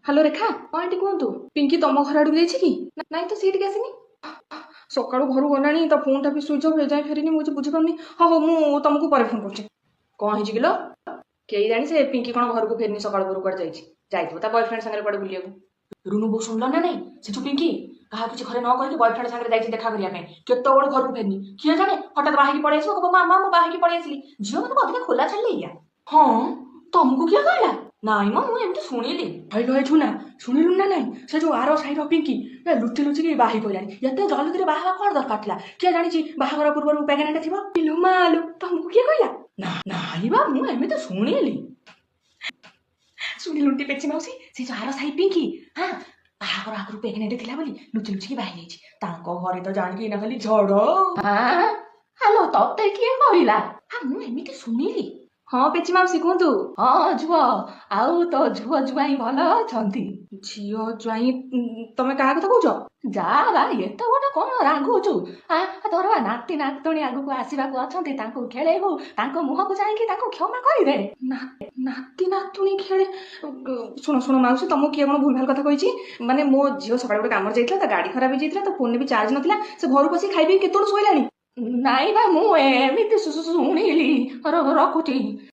Hello ରେଖା, ହଁ ଏଠି କୁହନ୍ତୁ। ପିଙ୍କି ତମ ଘର ଆଡକୁ ଯାଇଛି କି? ନାଇଁ ତ ସେଇଠିକି ଆସିନି। ସକାଳୁ ଘରୁ ଗଲାଣି, ତା ଫୋନଟା ବି ସୁଇଚ୍ ଅଫ୍, ଏଯାଏଁ ଫେରିନି। ମୁଁ କିଛି ବୁଝିପାରୁନି। ହଉ ହଉ, ମୁଁ ତମକୁ ପରେ ଫୋନ କରୁଛି। କଣ ହେଇଛି କିଲୋ? କେହି ଜାଣି, ସେ ପିଙ୍କି କଣ ଘରକୁ ଫେରିନି। ସକାଳୁ ଘରୁ କୁଆଡେ ଯାଇଛି, ଯାଇଥିବ ତା ବୟଫ୍ରେଣ୍ଡ ସାଙ୍ଗରେ କୁଆଡେ ବୁଲିବାକୁ। ରୁନୁ ବୋଉ ଶୁଣିଲ ନା ନାଇଁ? ସେ ଯୋଉ ପିଙ୍କି କାହାକୁ କିଛି ଘରେ ନ କହିକି ବୟଫ୍ରେଣ୍ଡ ସାଙ୍ଗରେ ଯାଇଛି ଦେଖା କରିବା ପାଇଁ। କେତେବେଳେ ଘରକୁ ଫେରିନି କିଏ ଜାଣେ। ହଠାତ୍ ବାହାରିକି ପଳେଇ ଆସିବ, କହିବ ମାମା ମୁଁ ବାହାରିକି ପଳେଇ ଆସିଲି। ଝିଅ ମାନଙ୍କୁ ଅଧିକା ଖୋଲା ଛାଡ଼ିଲେ ଏଇଆ। ହଁ, ତମକୁ କିଏ କହିଲା? ନାଇଁ ମ, ମୁଁ ଏମିତି ଶୁଣିଲି। ହଇଲୋ ହେ ଝୁନା, ଶୁଣିଲୁ ନା ନାଇଁ? ସେ ଯୋଉ ଆର ସାହିର ପିଙ୍କି ଲୁଚି ଲୁଚିକି ବାହା ପଇଲାଣି। ଏତେ ଜଲ୍ଦିରେ ବାହା କଣ ଦରକାର ଥିଲା? କିଏ ଜାଣିଛି ବାହାଘର ପୂର୍ବରୁ ପ୍ରେଗନେଣ୍ଟ ଥିବ। ଇଲୋ ମାଲୋ, ତମକୁ କିଏ କହିଲା? ନାଇଁ ବା, ମୁଁ ଏମିତି ଶୁଣିଲି। ଶୁଣିଲୁଟି ପେଚି ମାଉସୀ, ସେ ଯୋଉ ଆର ସାହି ପିଙ୍କି ବାହାଘର ଆଗରୁ ପ୍ରେଗନେଣ୍ଟ ଥିଲା ବୋଲି ଲୁଚି ଲୁଚିକି ବାହା ଯାଇଛି। ତାଙ୍କ ଘରେ ତ ଜାଣିକି ଏଇନା ଖାଲି ଝଡ। ହାଲୋ, ତତେ କିଏ କହିଲା? ମୁଁ ଏମିତି ଶୁଣିଲି। ହଁ ପେଚି ମାଉସୀ କୁହନ୍ତୁ। ହଁ ଝୁଅ, ଆଉ ତୋ ଝୁଅ ଜ୍ୱାଇଁ ଭଲ ଅଛନ୍ତି? ଝିଅ ଜ୍ୱାଇଁ, ତମେ କାହା କଥା କହୁଛ? ଯା ବା, ଏତେ ଗୋଟେ କଣ ରାଗୁଛୁ? ତୋର ବା ନାତି ନାତୁଣୀ ଆଗକୁ ଆସିବାକୁ ଅଛନ୍ତି, ତାଙ୍କୁ ଖେଳେଇବୁ। ତାଙ୍କ ମୁହଁକୁ ଯାଇକି ତାଙ୍କୁ କ୍ଷମା କରିଦେ। ନାତି ନାତୁଣୀ ଖେଳେ? ଶୁଣ ମାଉସୀ, ତମକୁ କିଏ କଣ ଭୁଲ ଭାଲ କଥା କହିଛି? ମାନେ ମୋ ଝିଅ ସକାଳେ ଗୋଟେ କାମରେ ଯାଇଥିଲା, ତା ଗାଡି ଖରାପ ହେଇଯାଇଥିଲା, ତା ଫୋନରେ ବି ଚାର୍ଜ ନଥିଲା। ସେ ଘରକୁ ଆସିକି ଖାଇ ପିଇ କେତେବେଳେ ଶୋଇଲାଣି। ନାଇଁ ବା, ମୁଁ ଏମିତି ଶୁଣିଲି। ରଖୁଛି।